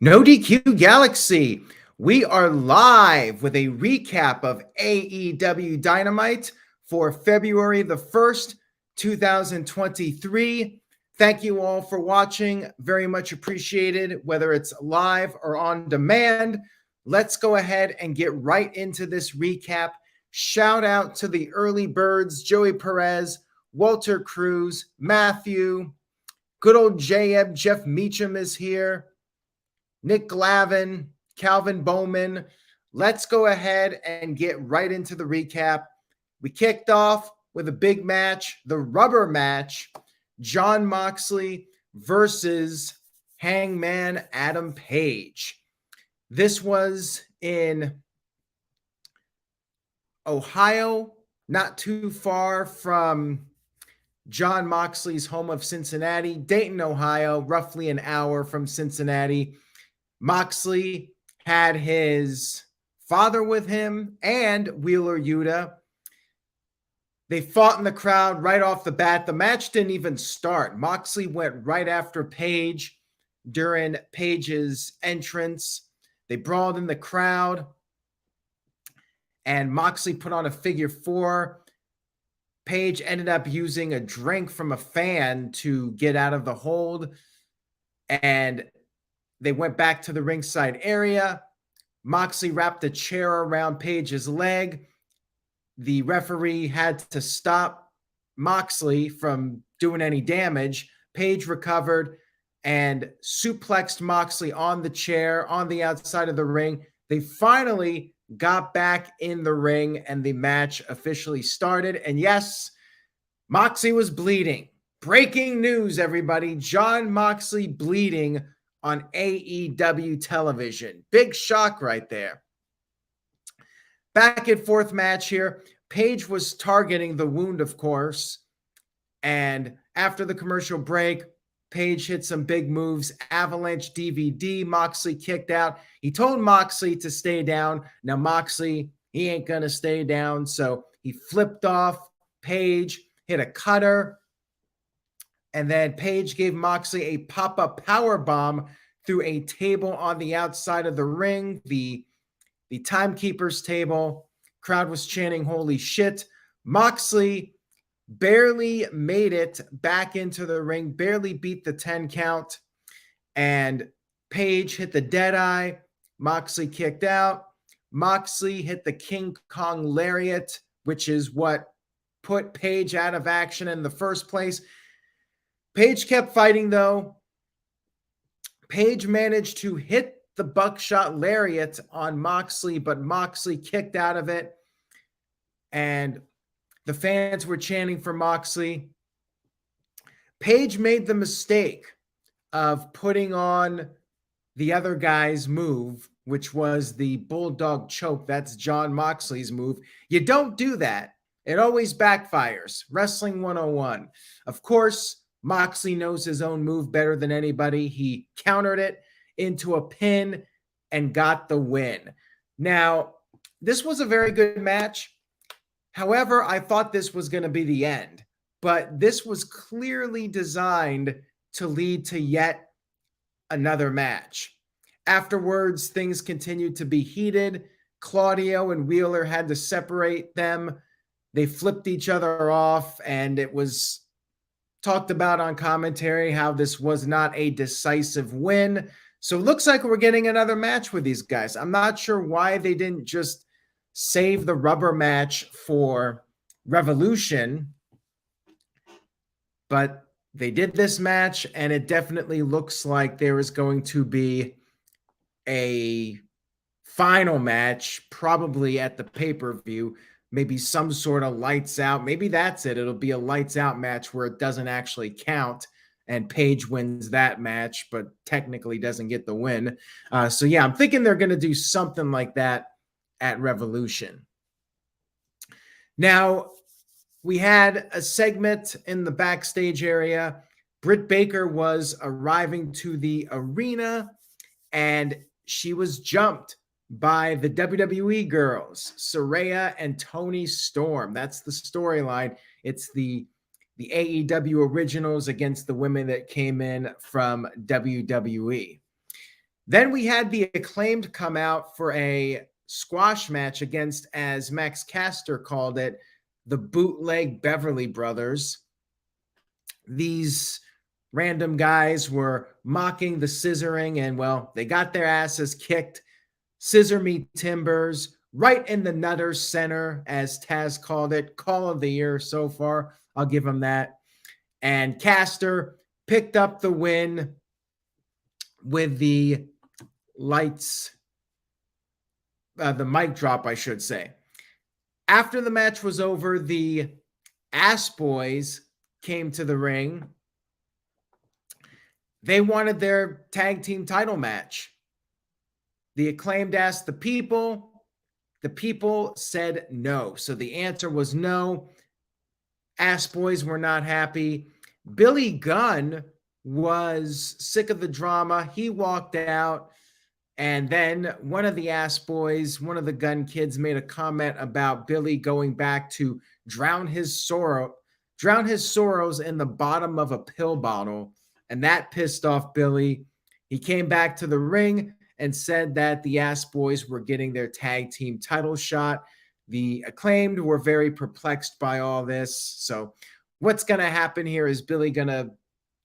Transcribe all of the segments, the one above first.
No DQ Galaxy. We are live with a recap of AEW Dynamite for February the 1st, 2023. Thank you all for watching. Very much appreciated, whether it's live or on demand. Let's go ahead and get right into this recap. Shout out to the early birds, Joey Perez, Walter Cruz, Matthew, good old JM, Jeff Meacham is here. Nick Glavin, Calvin Bowman. Let's go ahead and get right into the recap. We kicked off with a big match, the rubber match, Jon Moxley versus Hangman Adam Page. This was in Ohio, not too far from Jon Moxley's home of Cincinnati, Dayton, Ohio, roughly an hour from Cincinnati. Moxley had his father with him and Wheeler Yuta. They fought in the crowd right off the bat. The match didn't even start. Moxley went right after Page during Page's entrance. They brawled in the crowd, and Moxley put on a figure four. Page ended up using a drink from a fan to get out of the hold, and they went back to the ringside area. Moxley wrapped a chair around Page's leg. The referee had to stop Moxley from doing any damage. Page recovered and suplexed Moxley on the chair on the outside of the ring. They finally got back in the ring and the match officially started. And yes, Moxley was bleeding. Breaking news, everybody. Jon Moxley bleeding on AEW television. Big shock right there. Back and forth match here. Page was targeting the wound, of course. And after the commercial break, Page hit some big moves. Avalanche DVD. Moxley kicked out. He told Moxley to stay down. Now Moxley, he ain't going to stay down. So he flipped off Page, hit a cutter. And then Page gave Moxley a pop-up power bomb through a table on the outside of the ring, the timekeeper's table. Crowd was chanting, "Holy shit." Moxley barely made it back into the ring, barely beat the 10 count. And Page hit the Deadeye. Moxley kicked out. Moxley hit the King Kong Lariat, which is what put Page out of action in the first place. Page kept fighting, though. Page managed to hit the buckshot lariat on Moxley, but Moxley kicked out of it. And the fans were chanting for Moxley. Page made the mistake of putting on the other guy's move, which was the Bulldog Choke. That's Jon Moxley's move. You don't do that. It always backfires. Wrestling 101. Of course, Moxley knows his own move better than anybody. He countered it into a pin and got the win. Now, this was a very good match. However, I thought this was going to be the end, but this was clearly designed to lead to yet another match. Afterwards, things continued to be heated. Claudio and Wheeler had to separate them. They flipped each other off, and it was talked about on commentary how this was not a decisive win. So it looks like we're getting another match with these guys. I'm not sure why they didn't just save the rubber match for Revolution, but they did this match, and it definitely looks like there is going to be a final match, probably at the pay-per-view. Maybe some sort of lights out. Maybe that's it. It'll be a lights out match where it doesn't actually count and Page wins that match, but technically doesn't get the win. So yeah, I'm thinking they're going to do something like that at Revolution. Now, we had a segment in the backstage area. Britt Baker was arriving to the arena, and she was jumped by the WWE girls, Saraya and Toni Storm. That's the storyline. It's the AEW originals against the women that came in from WWE. Then we had the Acclaimed come out for a squash match against, as Max Caster called it, the bootleg Beverly Brothers. These random guys were mocking the scissoring, and well, they got their asses kicked. Scissor me timbers, right in the nutter center, as Taz called it. Call of the year so far. I'll give him that. And Caster picked up the win with the lights, the mic drop, I should say. After the match was over, the Ass Boys came to the ring. They wanted their tag team title match. The Acclaimed asked the people. The people said no. So the answer was no. Ass Boys were not happy. Billy Gunn was sick of the drama. He walked out. And then one of the Ass Boys, one of the Gun kids, made a comment about Billy going back to drown his sorrows in the bottom of a pill bottle. And that pissed off Billy. He came back to the ring and said that the Ass Boys were getting their tag team title shot. The Acclaimed were very perplexed by all this. So what's going to happen here? Is Billy going to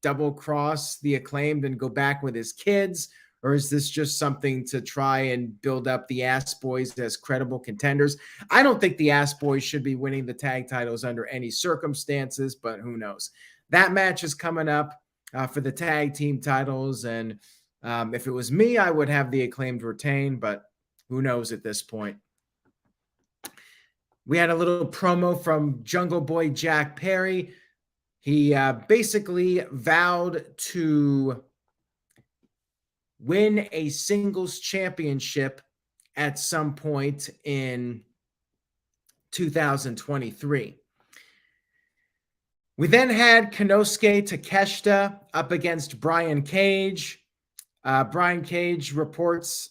double cross the Acclaimed and go back with his kids? Or is this just something to try and build up the Ass Boys as credible contenders? I don't think the Ass Boys should be winning the tag titles under any circumstances, but who knows? That match is coming up for the tag team titles. And if it was me, I would have the Acclaimed retain, but who knows at this point? We had a little promo from Jungle Boy Jack Perry. He basically vowed to win a singles championship at some point in 2023. We then had Konosuke Takeshita up against Brian Cage. Brian Cage reports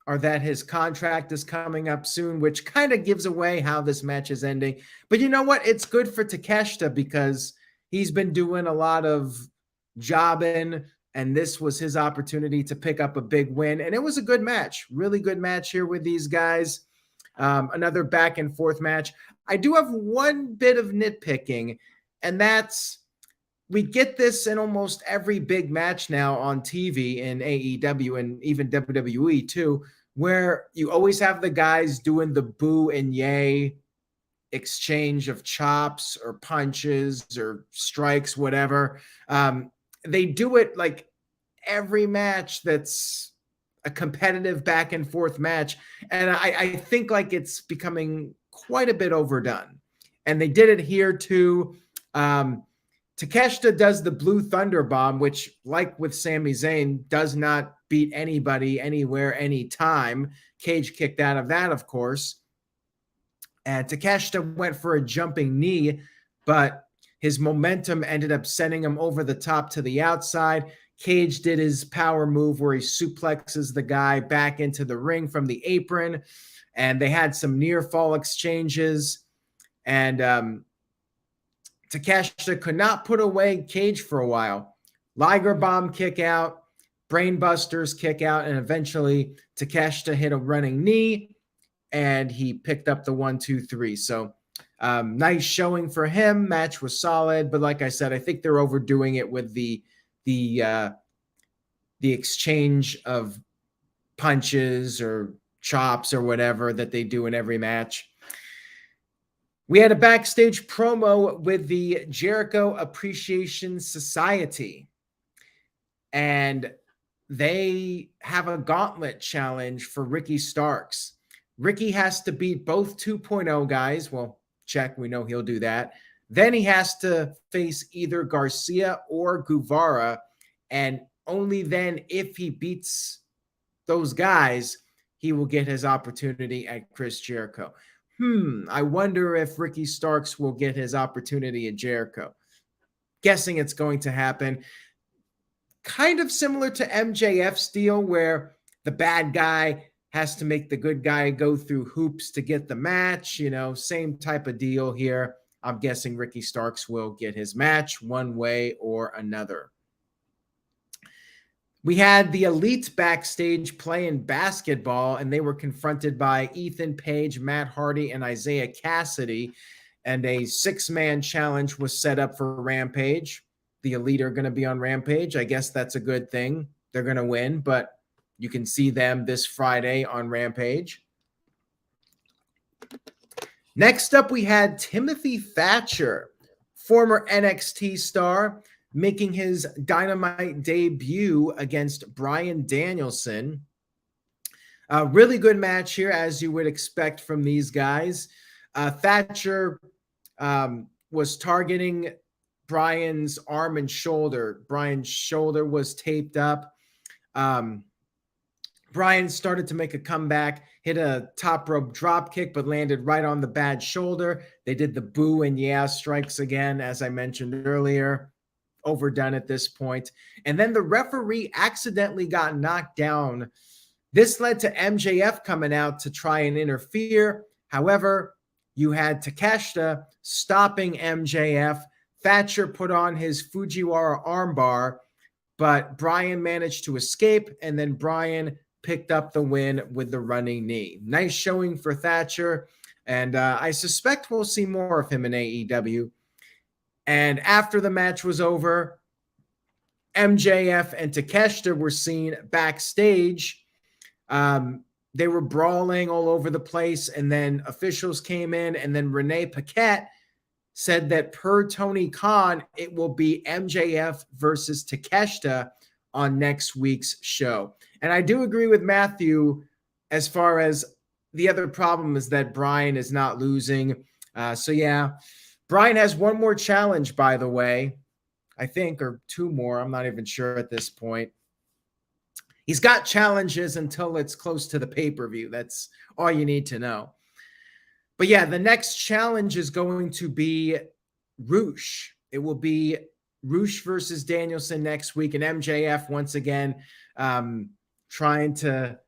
are that his contract is coming up soon, which kind of gives away how this match is ending. But you know what? It's good for Takeshita because he's been doing a lot of jobbing, and this was his opportunity to pick up a big win. And it was a good match, really good match here with these guys. Another back and forth match. I do have one bit of nitpicking, and that's we get this in almost every big match now on TV in AEW and even WWE too, where you always have the guys doing the boo and yay exchange of chops or punches or strikes, whatever. They do it like every match that's a competitive back and forth match. And I think like it's becoming quite a bit overdone. And they did it here too. Takeshita does the Blue Thunder Bomb, which, like with Sami Zayn, does not beat anybody anywhere, anytime. Cage kicked out of that, of course. And Takeshita went for a jumping knee, but his momentum ended up sending him over the top to the outside. Cage did his power move where he suplexes the guy back into the ring from the apron, and they had some near fall exchanges. And Takeshita could not put away Cage for a while. Liger Bomb kick out, Brainbusters kick out, and eventually Takeshita hit a running knee, and he picked up the 1-2-3. So nice showing for him. Match was solid, but like I said, I think they're overdoing it with the exchange of punches or chops or whatever that they do in every match. We had a backstage promo with the Jericho Appreciation Society, and they have a gauntlet challenge for Ricky Starks. Ricky has to beat both 2.0 guys. Well, check, we know he'll do that. Then he has to face either Garcia or Guevara, and only then, if he beats those guys, he will get his opportunity at Chris Jericho. I wonder if Ricky Starks will get his opportunity at Jericho. Guessing it's going to happen. Kind of similar to MJF's deal where the bad guy has to make the good guy go through hoops to get the match. You know, same type of deal here. I'm guessing Ricky Starks will get his match one way or another. We had the Elite backstage playing basketball, and they were confronted by Ethan Page, Matt Hardy, and Isaiah Cassidy. And a 6-man challenge was set up for Rampage. The Elite are going to be on Rampage. I guess that's a good thing. They're going to win, but you can see them this Friday on Rampage. Next up, we had Timothy Thatcher, former NXT star, making his Dynamite debut against Bryan Danielson. A really good match here, as you would expect from these guys. Thatcher was targeting Bryan's arm and shoulder. Bryan's shoulder was taped up. Bryan started to make a comeback, hit a top rope drop kick, but landed right on the bad shoulder. They did the boo and yeah strikes again, as I mentioned earlier. Overdone at this point. And then the referee accidentally got knocked down. This led to MJF coming out to try and interfere. However, you had Takeshita stopping MJF. Thatcher put on his Fujiwara armbar, but Bryan managed to escape, and then Bryan picked up the win with the running knee. Nice showing for Thatcher, and I suspect we'll see more of him in AEW. And after the match was over, MJF and Takeshita were seen backstage. They were brawling all over the place, and then officials came in, and then Renee Paquette said that per Tony Khan, it will be MJF versus Takeshita on next week's show. And I do agree with Matthew as far as the other problem is that Bryan is not losing. So yeah, Bryan has one more challenge, by the way, I think, or 2 more. I'm not even sure at this point. He's got challenges until it's close to the pay-per-view. That's all you need to know. But yeah, the next challenge is going to be Roosh. It will be Roosh versus Danielson next week, and MJF once again trying to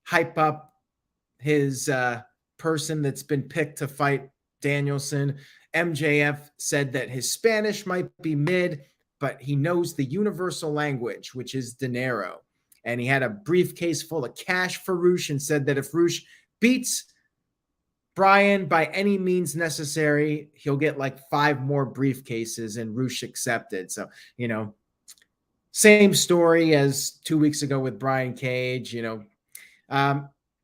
hype up his person that's been picked to fight Danielson. MJF said that his Spanish might be mid, but he knows the universal language, which is dinero. And he had a briefcase full of cash for Roosh and said that if Roosh beats Bryan by any means necessary, he'll get like 5 more briefcases, and Roosh accepted. So, you know, same story as 2 weeks ago with Brian Cage, you know.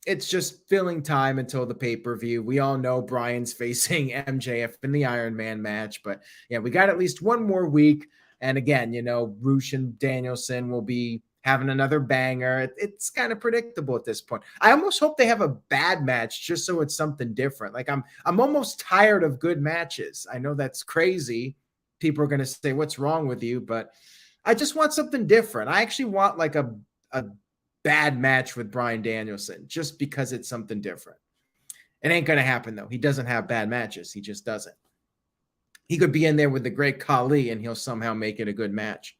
It's just filling time until the pay-per-view. We all know Bryan's facing MJF in the Iron Man match, but yeah, we got at least 1 more week. And again, you know, Roosh and Danielson will be having another banger. It's kind of predictable at this point. I almost hope they have a bad match just so it's something different. Like I'm almost tired of good matches. I know that's crazy. People are going to say, what's wrong with you? But I just want something different. I actually want like a bad match with Bryan Danielson just because it's something different. It ain't going to happen, though. He doesn't have bad matches. He just doesn't. He could be in there with the great Khali, and he'll somehow make it a good match.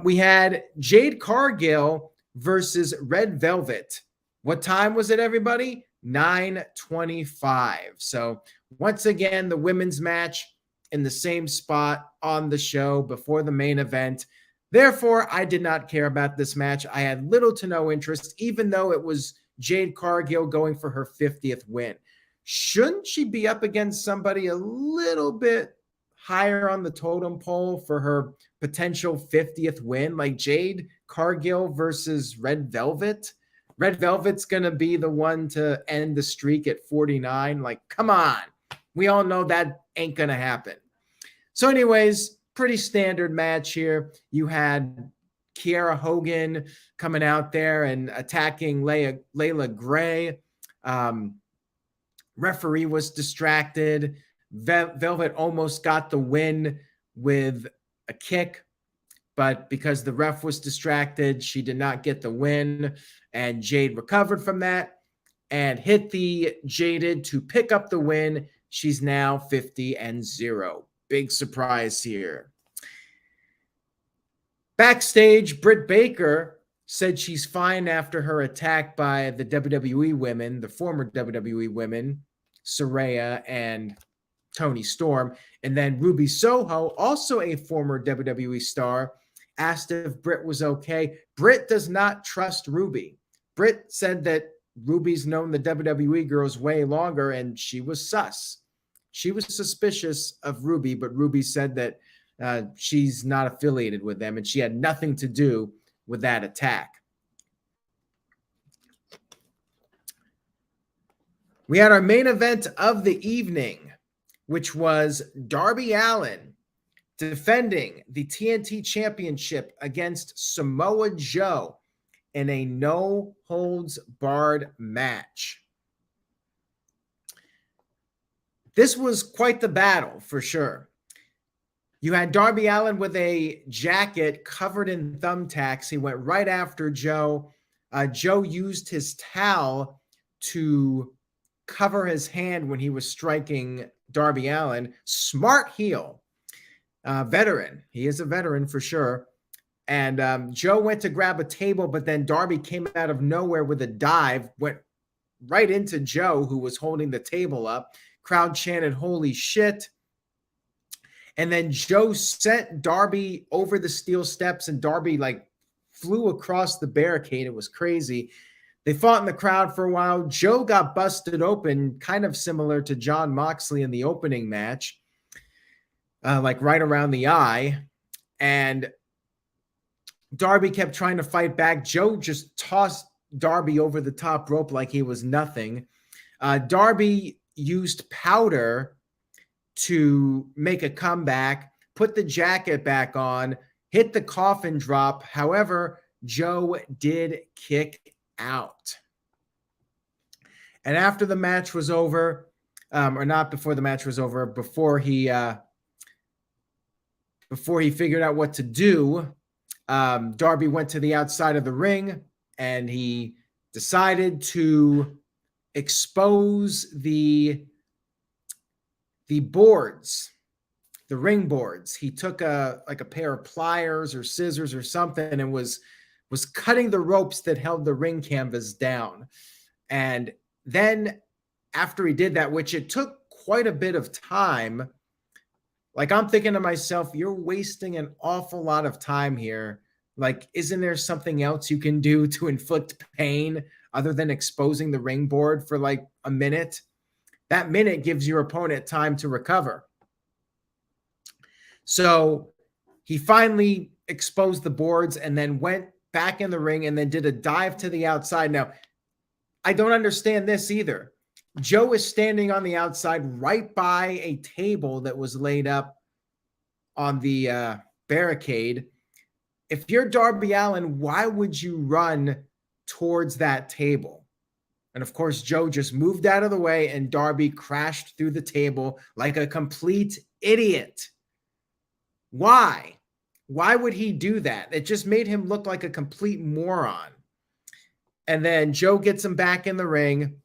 We had Jade Cargill versus Red Velvet. What time was it, everybody? 9:25. So once again, the women's match in the same spot on the show before the main event. Therefore, I did not care about this match. I had little to no interest, even though it was Jade Cargill going for her 50th win. Shouldn't she be up against somebody a little bit higher on the totem pole for her potential 50th win? Like Jade Cargill versus Red Velvet? Red Velvet's going to be the one to end the streak at 49. Like, come on. We all know that ain't going to happen. So anyways, pretty standard match here. You had Kiera Hogan coming out there and attacking Layla Gray. Referee was distracted. Velvet almost got the win with a kick, but because the ref was distracted, she did not get the win, and Jade recovered from that and hit the Jaded to pick up the win. She's now 50-0. Big surprise here. Backstage, Britt Baker said she's fine after her attack by the WWE women, the former WWE women, Saraya and Toni Storm. And then Ruby Soho, also a former WWE star, asked if Britt was okay. Britt does not trust Ruby. Britt said that Ruby's known the WWE girls way longer, and she was sus. She was suspicious of Ruby, but Ruby said that she's not affiliated with them, and she had nothing to do with that attack. We had our main event of the evening, which was Darby Allin defending the TNT Championship against Samoa Joe in a no-holds-barred match. This was quite the battle, for sure. You had Darby Allin with a jacket covered in thumbtacks. He went right after Joe. Joe used his towel to cover his hand when he was striking Darby Allin. Smart heel. Veteran. He is a veteran for sure. And Joe went to grab a table, but then Darby came out of nowhere with a dive, went right into Joe, who was holding the table up. Crowd chanted, "Holy shit." And then Joe sent Darby over the steel steps, and Darby flew across the barricade. It was crazy. They fought in the crowd for a while. Joe got busted open, kind of similar to Jon Moxley in the opening match, right around the eye. And Darby kept trying to fight back. Joe just tossed Darby over the top rope like he was nothing. Darby used powder to make a comeback, put the jacket back on, hit the coffin drop. However, Joe did kick out. And after the match was over, or not before the match was over, before he figured out what to do, Darby went to the outside of the ring and he decided to expose the boards, the ring boards. He took a pair of pliers or scissors or something and was cutting the ropes that held the ring canvas down. And then after he did that, which it took quite a bit of time, I'm thinking to myself, you're wasting an awful lot of time here. Isn't there something else you can do to inflict pain other than exposing the ring board for a minute? That minute gives your opponent time to recover. So he finally exposed the boards and then went back in the ring and then did a dive to the outside. Now, I don't understand this either. Joe is standing on the outside right by a table that was laid up on the barricade. If you're Darby Allin, why would you run towards that table? And of course, Joe just moved out of the way and Darby crashed through the table like a complete idiot. Why? Why would he do that? It just made him look like a complete moron. And then Joe gets him back in the ring.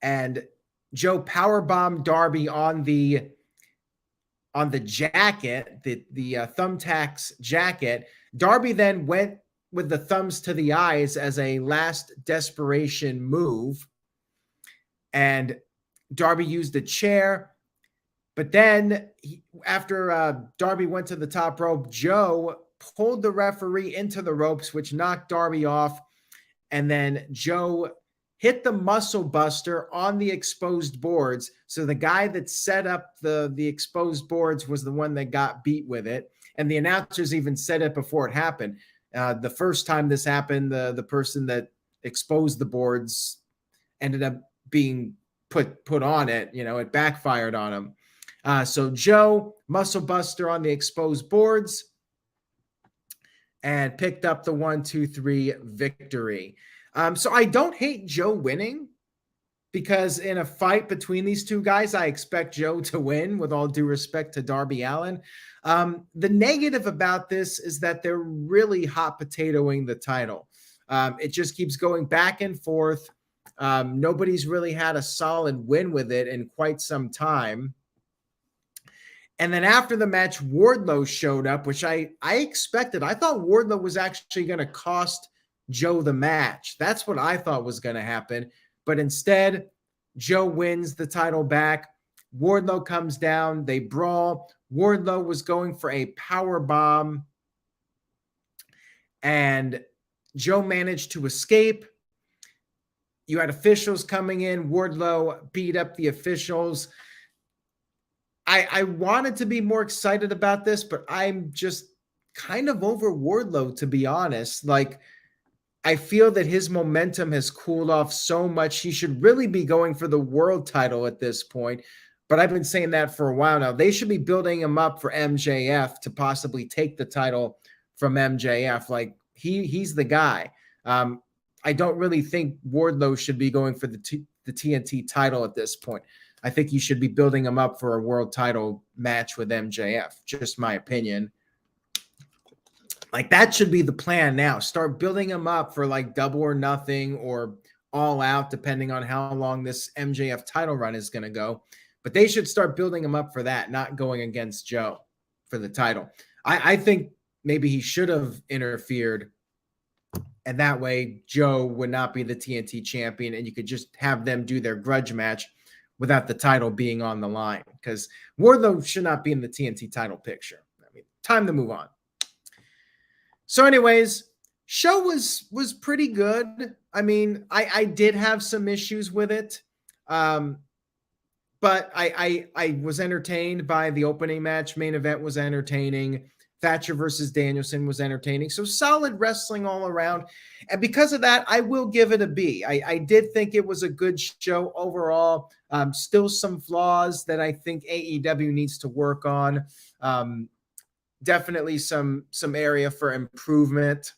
And Joe powerbombed Darby on the jacket, the thumbtacks jacket. Darby then went with the thumbs to the eyes as a last desperation move. And Darby used a chair. But then after Darby went to the top rope, Joe pulled the referee into the ropes, which knocked Darby off. And then Joe hit the muscle buster on the exposed boards. So the guy that set up the exposed boards was the one that got beat with it. And the announcers even said it before it happened. The first time this happened, the person that exposed the boards ended up being put on it. It backfired on him. So Joe, muscle buster on the exposed boards and picked up the 1-2-3 victory. So I don't hate Joe winning, because in a fight between these two guys, I expect Joe to win, with all due respect to Darby Allin. The negative about this is that they're really hot potatoing the title. It just keeps going back and forth. Nobody's really had a solid win with it in quite some time. And then after the match, Wardlow showed up, which I expected. I thought Wardlow was actually going to cost Joe the match. That's what I thought was going to happen. But instead, Joe wins the title back. Wardlow comes down. They brawl. Wardlow was going for a power bomb and Joe managed to escape. You had officials coming in. Wardlow beat up the officials. I wanted to be more excited about this, but I'm just kind of over Wardlow, to be honest. Like, I feel that his momentum has cooled off so much. He should really be going for the world title at this point. But I've been saying that for a while now. They should be building him up for MJF to possibly take the title from MJF. Like, he's the guy. I don't really think Wardlow should be going for the TNT title at this point. I think you should be building him up for a world title match with MJF. Just my opinion. Like, that should be the plan now. Start building him up for like Double or Nothing or All Out, depending on how long this MJF title run is going to go. But they should start building him up for that, not going against Joe for the title. I think maybe he should have interfered, and that way Joe would not be the TNT champion, and you could just have them do their grudge match without the title being on the line, because Wardlow should not be in the TNT title picture. I mean, time to move on. So anyways, show was pretty good. I mean, I did have some issues with it. But I was entertained by the opening match. Main event was entertaining. Thatcher versus Danielson was entertaining. So solid wrestling all around. And because of that, I will give it a B. I did think it was a good show overall. Still some flaws that I think AEW needs to work on. Definitely some area for improvement.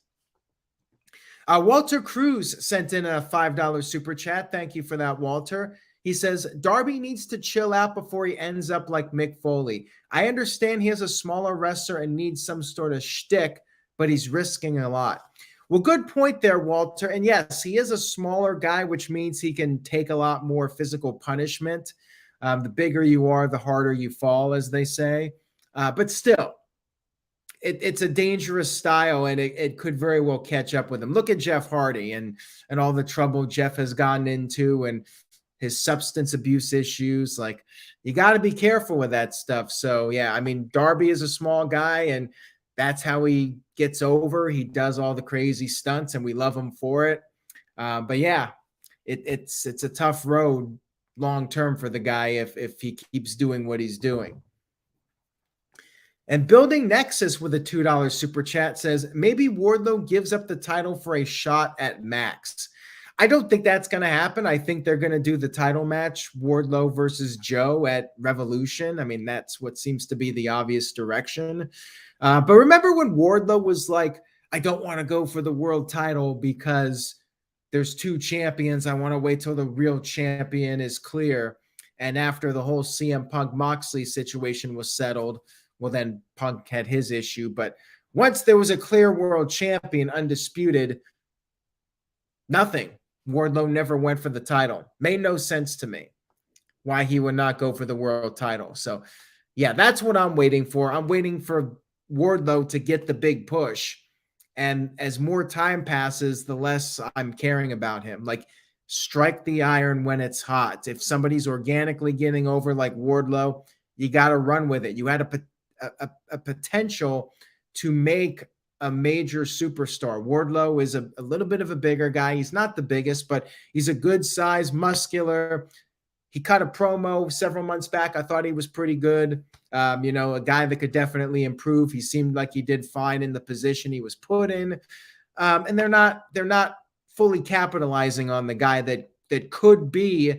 Walter Cruz sent in a $5 super chat. Thank you for that, Walter. He says, Darby needs to chill out before he ends up like Mick Foley. I understand he is a smaller wrestler and needs some sort of shtick, but he's risking a lot. Well, good point there, Walter. And yes, he is a smaller guy, which means he can take a lot more physical punishment. The bigger you are, the harder you fall, as they say. But still, it's a dangerous style, and it could very well catch up with him. Look at Jeff Hardy and all the trouble Jeff has gotten into and his substance abuse issues. Like, you got to be careful with that stuff. So, yeah, I mean, Darby is a small guy, and that's how he gets over. He does all the crazy stunts, and we love him for it. But, yeah, it's a tough road long-term for the guy if he keeps doing what he's doing. And Building Nexus with a $2 super chat says, maybe Wardlow gives up the title for a shot at Max. I don't think that's going to happen. I think they're going to do the title match, Wardlow versus Joe at Revolution. I mean, that's what seems to be the obvious direction. But remember when Wardlow was like, I don't want to go for the world title because there's two champions. I want to wait till the real champion is clear. And after the whole CM Punk Moxley situation was settled, well, then Punk had his issue. But once there was a clear world champion, undisputed, nothing. Wardlow never went for the title. Made no sense to me why he would not go for the world title. So, yeah, that's what I'm waiting for. I'm waiting for Wardlow to get the big push. And as more time passes, the less I'm caring about him. Like, strike the iron when it's hot. If somebody's organically getting over like Wardlow, you got to run with it. You had a potential to make a major superstar. Wardlow is a little bit of a bigger guy. He's not the biggest, but he's a good size, muscular. He cut a promo several months back. I thought he was pretty good. A guy that could definitely improve. He seemed like he did fine in the position he was put in. And they're not fully capitalizing on the guy that could be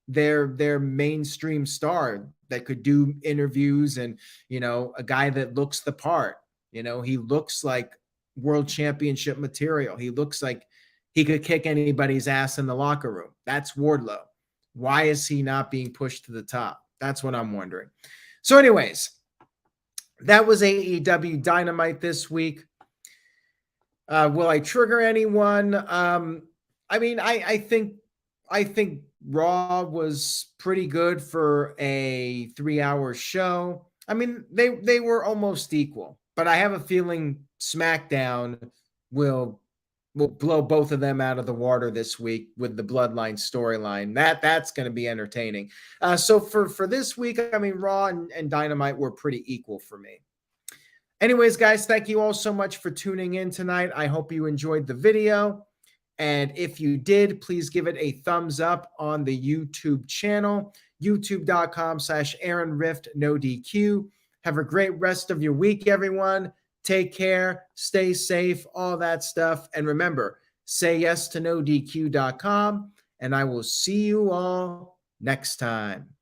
their mainstream star, that could do interviews, and a guy that looks the part. He looks like world championship material. He looks like he could kick anybody's ass in the locker room. That's Wardlow. Why is he not being pushed to the top? That's what I'm wondering. So anyways, that was AEW Dynamite this week. Will I trigger anyone? I mean, I think Raw was pretty good for a 3-hour show. I mean, they were almost equal, but I have a feeling SmackDown will blow both of them out of the water this week with the Bloodline storyline. That's going to be entertaining. So for this week, I mean, Raw and Dynamite were pretty equal for me. Anyways, guys, thank you all so much for tuning in tonight. I hope you enjoyed the video. And if you did, please give it a thumbs up on the YouTube channel, youtube.com/AaronRift, Have a great rest of your week, everyone. Take care, stay safe, all that stuff. And remember, say yes to NoDQ.com, and I will see you all next time.